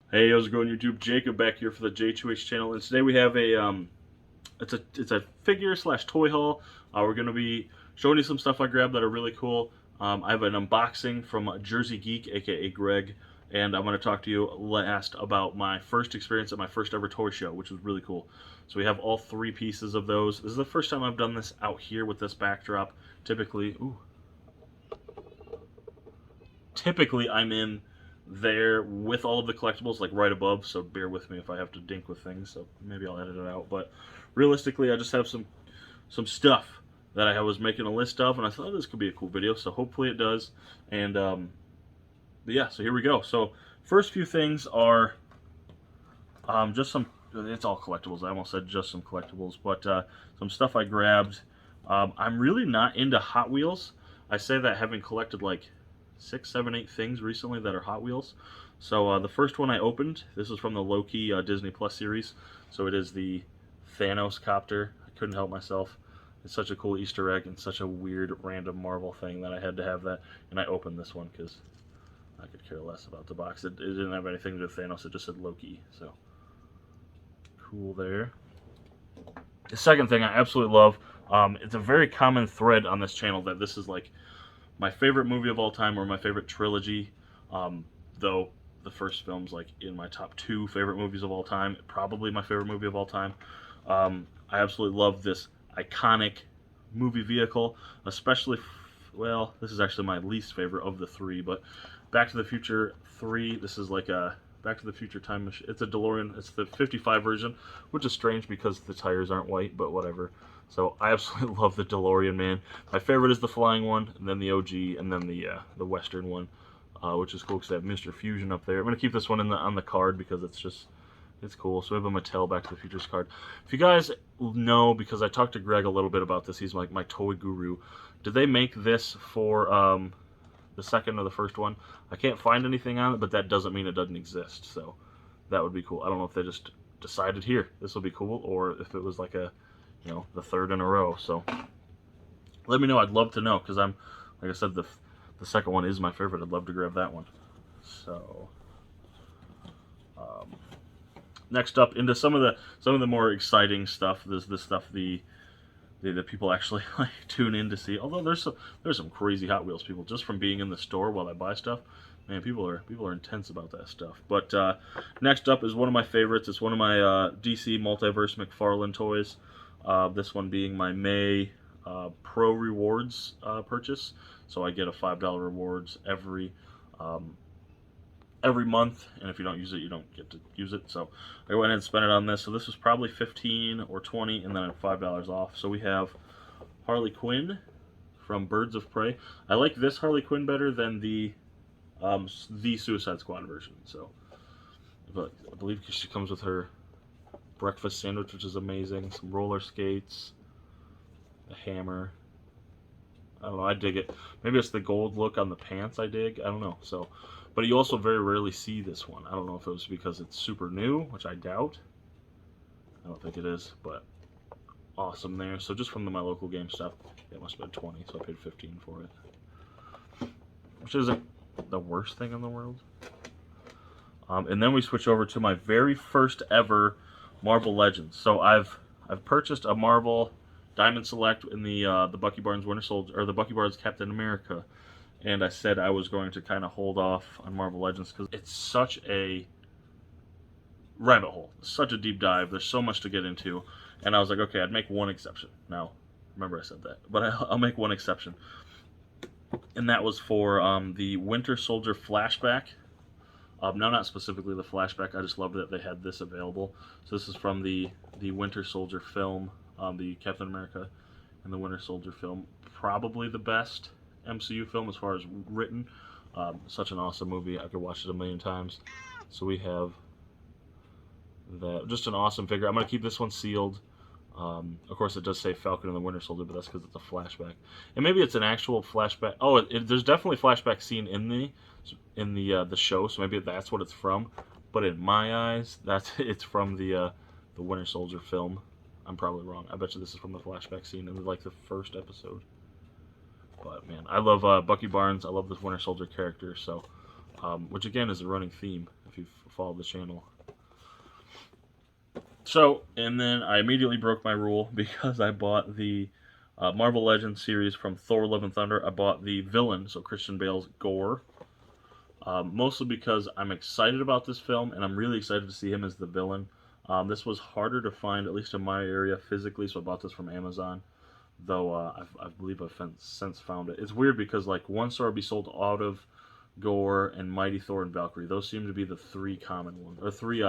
Hey, how's it going, YouTube? Jacob back here for the J2H channel, and today we have it's a figure slash toy haul. We're gonna be showing you some stuff I grabbed that are really cool. I have an unboxing from JerseyGeek, aka Greg, and I'm gonna talk to you last about my first experience at my first ever toy show, which was really cool. So we have all three pieces of those. This is the first time I've done this out here with this backdrop. Typically I'm in there with all of the collectibles like right above, so bear with me if I have to dink with things, so maybe I'll edit it out. But realistically, I just have some stuff that I was making a list of, and I thought this could be a cool video, so hopefully it does. And but yeah, so here we go. So first few things are just some, it's all collectibles. I almost said just some collectibles, but some stuff I grabbed. I'm really not into Hot Wheels. I say that having collected like 6, 7, 8 things recently that are Hot Wheels. So the first one I opened, this is from the Loki Disney Plus series. So it is the Thanos copter. I couldn't help myself. It's such a cool Easter egg and such a weird random Marvel thing that I had to have that. And I opened this one because I could care less about the box. It didn't have anything to do with Thanos. It just said Loki. So cool there. The second thing I absolutely love, it's a very common thread on this channel that this is like my favorite movie of all time or my favorite trilogy, though the first film's like in my top 2 favorite movies of all time, probably my favorite movie of all time. I absolutely love this iconic movie vehicle, especially, well, this is actually my least favorite of the 3, but Back to the Future 3, this is like a Back to the Future time machine. It's a DeLorean. It's the 55 version, which is strange because the tires aren't white, but whatever. So I absolutely love the DeLorean, man. My favorite is the flying one, and then the OG, and then the Western one, which is cool because they have Mr. Fusion up there. I'm gonna keep this one on the card because it's cool. So we have a Mattel Back to the Futures card. If you guys know, because I talked to Greg a little bit about this, he's like my toy guru. Did they make this for the second or the first one? I can't find anything on it, but that doesn't mean it doesn't exist. So that would be cool. I don't know if they just decided here this will be cool, or if it was like a, the third in a row. So let me know. I'd love to know because like I said, the second one is my favorite. I'd love to grab that one. So next up, into some of the more exciting stuff. There's this stuff the people actually like tune in to see. Although there's some crazy Hot Wheels people just from being in the store while I buy stuff. Man, people are intense about that stuff. But next up is one of my favorites. It's one of my DC Multiverse McFarlane toys. This one being my May Pro Rewards purchase. So I get a $5 rewards every month, and if you don't use it, you don't get to use it. So I went ahead and spent it on this. So this was probably 15 or 20, and then I had $5 off. So we have Harley Quinn from Birds of Prey. I like this Harley Quinn better than the Suicide Squad version. So, but I believe she comes with her breakfast sandwich, which is amazing. Some roller skates, a hammer. I don't know. I dig it. Maybe it's the gold look on the pants I dig. I don't know. So, but you also very rarely see this one. I don't know if it was because it's super new, which I doubt. I don't think it is, but awesome there. So just from my local GameStop, it must have been 20, so I paid 15 for it, which isn't the worst thing in the world. And then we switch over to my very first ever Marvel Legends. So I've purchased a Marvel Diamond Select in the Bucky Barnes Winter Soldier, or the Bucky Barnes Captain America, and I said I was going to kind of hold off on Marvel Legends because it's such a rabbit hole, such a deep dive. There's so much to get into, and I was like, okay, I'd make one exception. Now, remember I said that, but I'll make one exception, and that was for the Winter Soldier flashback. No, not specifically the flashback. I just loved that they had this available. So this is from the Winter Soldier film, the Captain America and the Winter Soldier film. Probably the best MCU film as far as written. Such an awesome movie. I could watch it a million times. So we have that. Just an awesome figure. I'm going to keep this one sealed. Of course, it does say Falcon and the Winter Soldier, but that's because it's a flashback. And maybe it's an actual flashback. Oh, there's definitely a flashback scene in the show, so maybe that's what it's from. But in my eyes, it's from the Winter Soldier film. I'm probably wrong. I bet you this is from the flashback scene in like the first episode. But man, I love Bucky Barnes. I love this Winter Soldier character. So, which again is a running theme. if you follow the channel. So, and then I immediately broke my rule because I bought the Marvel Legends series from Thor: Love and Thunder. I bought the villain, so Christian Bale's Gore. Mostly because I'm excited about this film, and I'm really excited to see him as the villain. This was harder to find, at least in my area, physically, so I bought this from Amazon. Though I believe I've since found it. It's weird because like one store will be sold out of Gore and Mighty Thor and Valkyrie. Those seem to be the three common ones, or three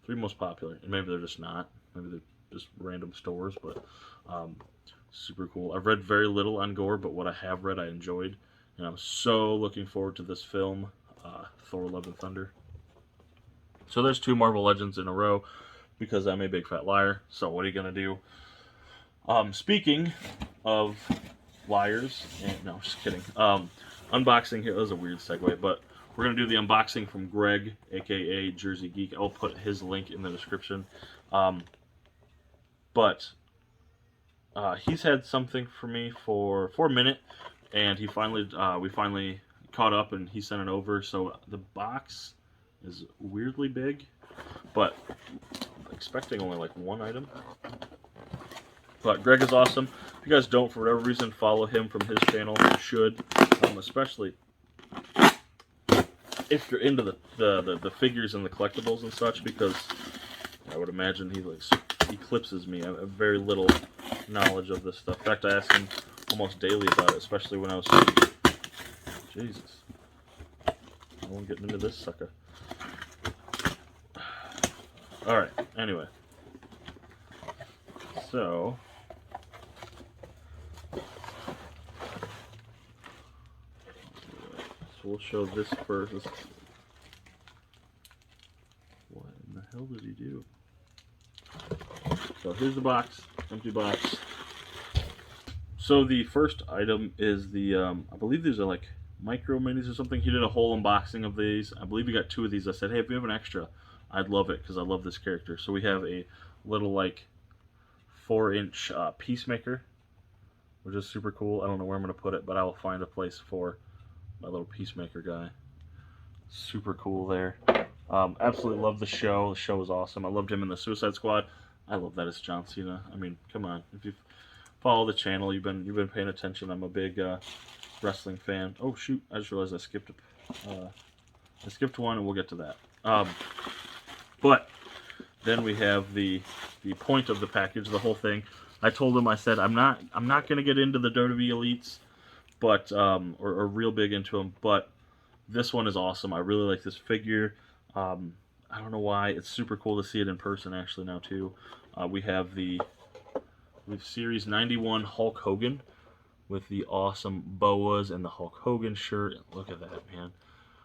most popular. And maybe they're just not. Maybe they're just random stores, but super cool. I've read very little on Gore, but what I have read I enjoyed. And I'm so looking forward to this film, Thor: Love and Thunder. So there's 2 Marvel Legends in a row because I'm a big fat liar. So what are you going to do? Speaking of liars, and no, just kidding. Unboxing here, that was a weird segue, but we're going to do the unboxing from Greg, aka JerseyGeek. I'll put his link in the description. But he's had something for me for a minute, and we finally caught up, and he sent it over. So the box is weirdly big, but I'm expecting only like one item. But Greg is awesome. If you guys don't, for whatever reason, follow him from his channel, you should. Especially if you're into the figures and the collectibles and such, because I would imagine he like eclipses me. I have very little knowledge of this stuff. In fact, I ask him almost daily about it, especially when I was... Jesus. No one getting into this sucker. Alright, anyway. So we'll show this first. What in the hell did he do? So here's the box, empty box. So the first item is the, I believe these are like micro minis or something. He did a whole unboxing of these. I believe he got 2 of these. I said, hey, if you have an extra, I'd love it because I love this character. So we have a little like 4-inch Peacemaker, which is super cool. I don't know where I'm going to put it, but I will find a place for my little Peacemaker guy. Super cool there. Absolutely love the show. The show was awesome. I loved him in the Suicide Squad. I love that it's John Cena. I mean, come on. If you follow the channel, you've been paying attention. I'm a big wrestling fan. Oh shoot! I just realized I skipped one, and we'll get to that. But then we have the point of the package, the whole thing. I told him, I said, I'm not going to get into the WWE Elites, but or real big into them, but this one is awesome. I really like this figure. I don't know why. It's super cool to see it in person actually now too. We have Series 91 Hulk Hogan with the awesome boas and the Hulk Hogan shirt. Look at that, man.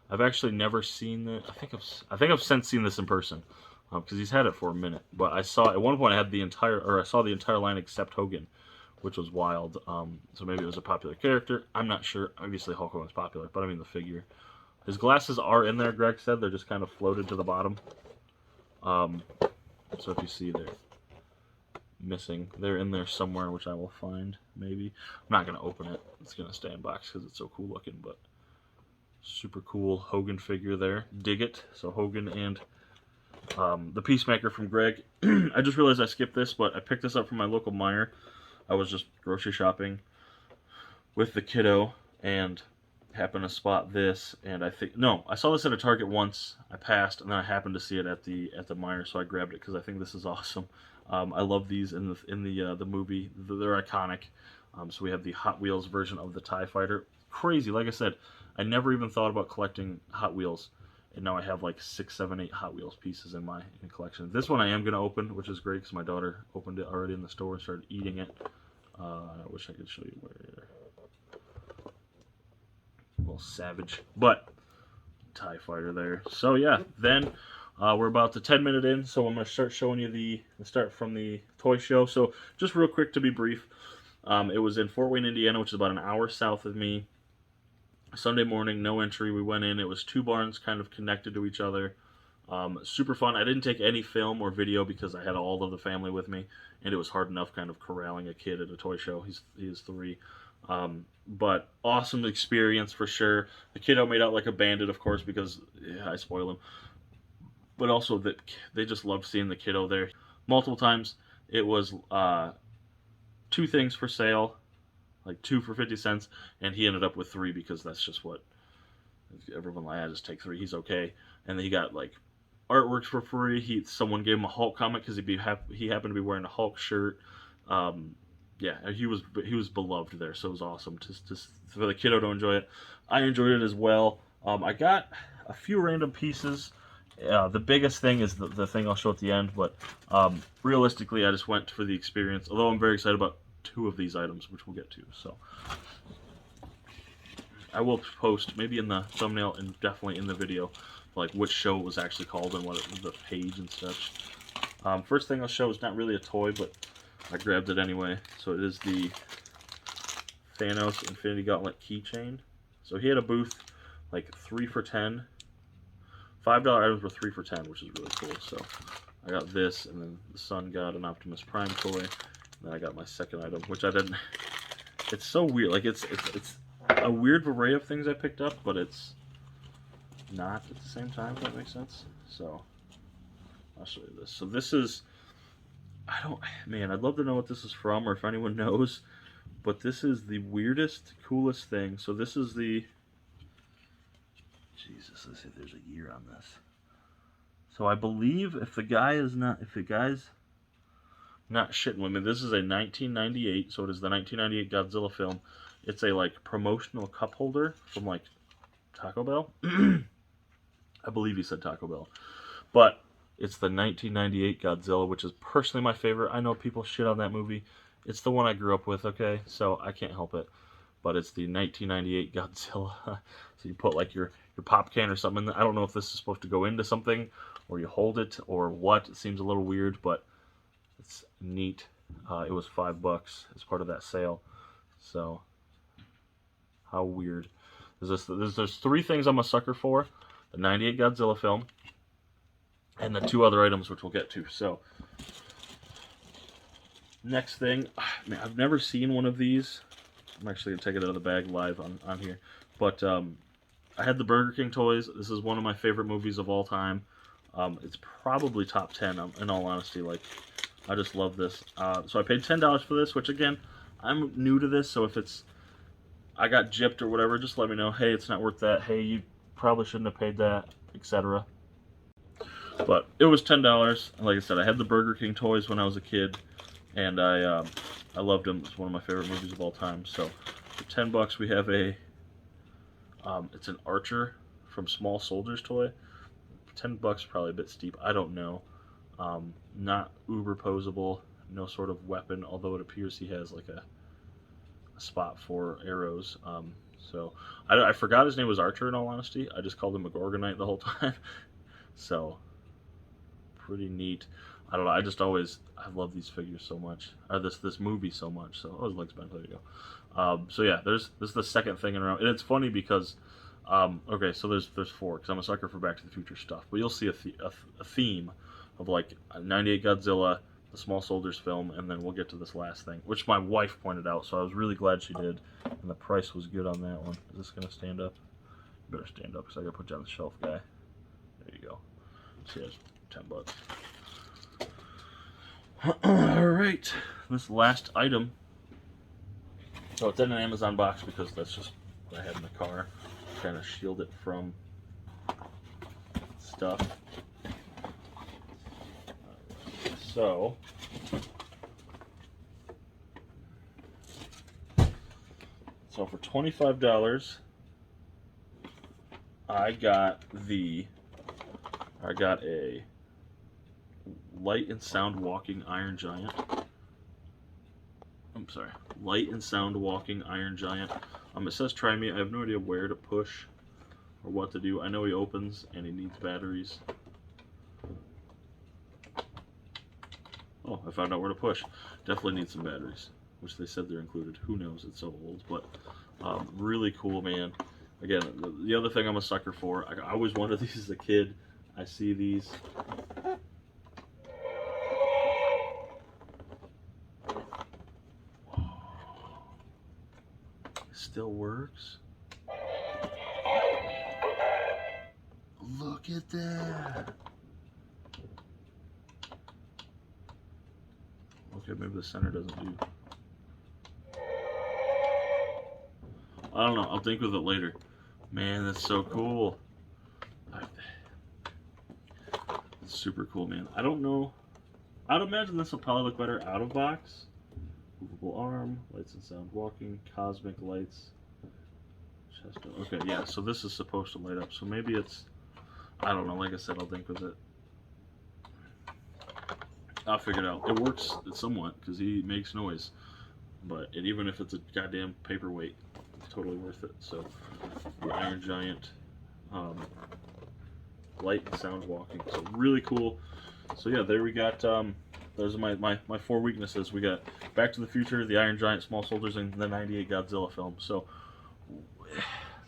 I've actually never seen that. I think I've since seen this in person because he's had it for a minute. But I saw at one point I saw the entire line except Hogan, which was wild. So maybe it was a popular character. I'm not sure. Obviously Hulk Hogan's popular, but I mean the figure. His glasses are in there, Greg said. They're just kind of floated to the bottom. So if you see, they're missing. They're in there somewhere, which I will find, maybe. I'm not going to open it. It's going to stay in box because it's so cool looking, but super cool Hogan figure there. Dig it. So Hogan and the Peacemaker from Greg. I just realized I skipped this, but I picked this up from my local Meijer. I was just grocery shopping with the kiddo and happened to spot this, and I saw this at a Target once. I passed, and then I happened to see it at the Meijer, so I grabbed it because I think this is awesome. I love these in the movie. They're iconic. So we have the Hot Wheels version of the TIE Fighter. Crazy, like I said, I never even thought about collecting Hot Wheels, and now I have like 6, 7, 8 Hot Wheels pieces in my collection. This one I am going to open, which is great because my daughter opened it already in the store and started eating it. I wish I could show you where. A little savage, but TIE Fighter there. So yeah, then we're about to 10 minutes in, so I'm going to start showing you the start from the toy show. So just real quick to be brief, it was in Fort Wayne, Indiana, which is about an hour south of me. Sunday morning, no entry. We went in. It was 2 barns kind of connected to each other. Super fun. I didn't take any film or video because I had all of the family with me, and it was hard enough kind of corralling a kid at a toy show. He is 3. But awesome experience for sure. The kiddo made out like a bandit, of course, because I spoil him. but also that they just loved seeing the kiddo there. Multiple times it was 2 things for sale, like 2 for 50 cents, and he ended up with 3 because that's just what everyone like. I just take 3. He's okay. And then he got like artworks for free. Someone gave him a Hulk comic because he happened to be wearing a Hulk shirt. Yeah, he was beloved there, so it was awesome just for the kiddo to enjoy it. I enjoyed it as well. I got a few random pieces. The biggest thing is the thing I'll show at the end, but realistically, I just went for the experience. Although I'm very excited about 2 of these items, which we'll get to. So I will post maybe in the thumbnail and definitely in the video, like which show it was actually called and what the page and such. First thing I'll show is not really a toy, but I grabbed it anyway. So it is the Thanos Infinity Gauntlet keychain. So he had a booth like 3 for $10. $5 items were 3 for $10, which is really cool. So I got this, and then the son got an Optimus Prime toy. And then I got my second item, which I didn't. It's so weird. Like it's a weird array of things I picked up, but it's not at the same time. If that makes sense. So I'll show you this. So this is. Man, I'd love to know what this is from, or if anyone knows. But this is the weirdest, coolest thing. So this is the. Jesus, let's see if there's a year on this. So I believe if the guy's not shitting with me, this is a 1998, so it is the 1998 Godzilla film. It's a like promotional cup holder from like Taco Bell. I believe he said Taco Bell. But it's the 1998 Godzilla, which is personally my favorite. I know people shit on that movie. It's the one I grew up with, okay? So I can't help it. But it's the 1998 Godzilla. So you put like your pop can or something. I don't know if this is supposed to go into something, or you hold it, or what. It seems a little weird, but it's neat. It was $5 as part of that sale. So how weird. There's 3 things I'm a sucker for. The 98 Godzilla film, and the 2 other items, which we'll get to. So next thing, man, I've never seen one of these. I'm actually going to take it out of the bag live on here. But I had the Burger King toys. This is one of my favorite movies of all time. It's probably top 10, in all honesty. Like, I just love this. So I paid $10 for this, which, again, I'm new to this. So if I got gypped or whatever, just let me know. Hey, it's not worth that. Hey, you probably shouldn't have paid that, etc. But it was $10. And like I said, I had the Burger King toys when I was a kid. And I loved them. It's one of my favorite movies of all time. So for $10, we have it's an Archer from Small Soldiers toy. $10 probably a bit steep. I don't know. Not uber posable. No sort of weapon. Although it appears he has like a spot for arrows. So I forgot his name was Archer. In all honesty, I just called him a Gorgonite the whole time. So pretty neat. I don't know. I love these figures so much. Or this movie so much. So his legs bent. There you go. So yeah, this is the second thing in a row, and it's funny because okay, so there's 4 because I'm a sucker for Back to the Future stuff. But you'll see a theme of like 98 Godzilla, the Small Soldiers film, and then we'll get to this last thing, which my wife pointed out. So I was really glad she did, and the price was good on that one. Is this gonna stand up? You better stand up because I gotta put you on the shelf, guy. There you go. So yeah, $10. Alright, this last item. So it's in an Amazon box because that's just what I had in the car. Kind of shield it from stuff. So for $25, I got a light and sound walking Iron Giant. I'm sorry, light and sound walking Iron Giant. It says try me. I have no idea where to push or what to do. I know he opens and he needs batteries. Oh, I found out where to push. Definitely needs some batteries, which they said they're included. Who knows? It's so old, but really cool, man. Again, the other thing I'm a sucker for. I always wanted these as a kid. I see these. Still works. Look at that. Okay, maybe the center doesn't do. I don't know. I'll think with it later. Man, that's so cool. It's super cool, man. I don't know. I'd imagine this will probably look better out of box. Movable arm, lights and sound walking, cosmic lights. Okay, yeah, so this is supposed to light up. So maybe it's, I don't know. Like I said, I'll think with it. I'll figure it out. It works somewhat because he makes noise. But even if it's a goddamn paperweight, it's totally worth it. So, the Iron Giant light and sound walking. So, really cool. So, yeah, there we got, those are my 4 weaknesses. We got Back to the Future, the Iron Giant, Small Soldiers, and the 98 Godzilla film. So,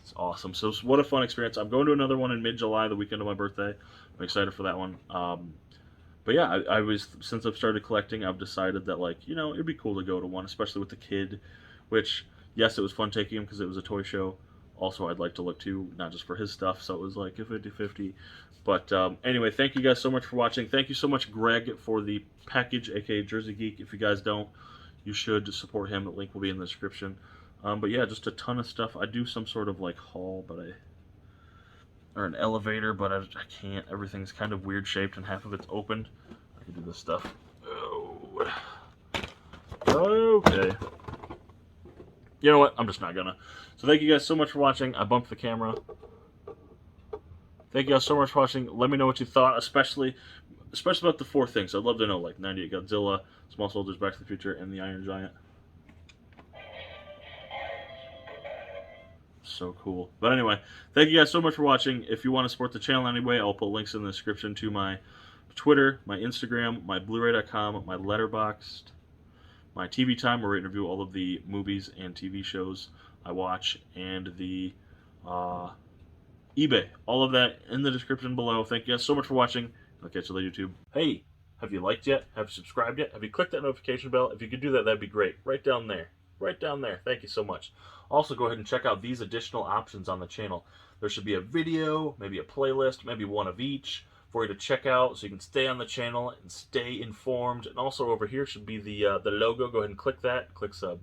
it's awesome. So, what a fun experience. I'm going to another one in mid-July, the weekend of my birthday. I'm excited for that one. But yeah, I was, since I've started collecting, I've decided that, like, you know, it'd be cool to go to one, especially with the kid, which, yes, it was fun taking him because it was a toy show. Also, I'd like to look too, not just for his stuff, so it was like a 50-50. But anyway, thank you guys so much for watching. Thank you so much, Greg, for the package, aka JerseyGeek. If you guys don't, you should support him. The link will be in the description. But yeah, just a ton of stuff. I do some sort of like haul, or an elevator, but I can't. Everything's kind of weird shaped and half of it's open. I can do this stuff. Oh. Okay. You know what? I'm just not gonna. So thank you guys so much for watching. I bumped the camera. Thank you guys so much for watching. Let me know what you thought, especially about the 4 things. I'd love to know, like 98 Godzilla, Small Soldiers, Back to the Future, and the Iron Giant. So cool. But anyway, thank you guys so much for watching. If you want to support the channel anyway, I'll put links in the description to my Twitter, my Instagram, my Blu-ray.com, my Letterboxd, my TV Time, where I review all of the movies and TV shows I watch, and the eBay. All of that in the description below. Thank you guys so much for watching. I'll catch you later, YouTube. Hey, have you liked yet? Have you subscribed yet? Have you clicked that notification bell? If you could do that, that'd be great. Right down there. Right down there. Thank you so much. Also, go ahead and check out these additional options on the channel. There should be a video, maybe a playlist, maybe one of each for you to check out so you can stay on the channel and stay informed. And also over here should be the logo. Go ahead and click that. Click sub.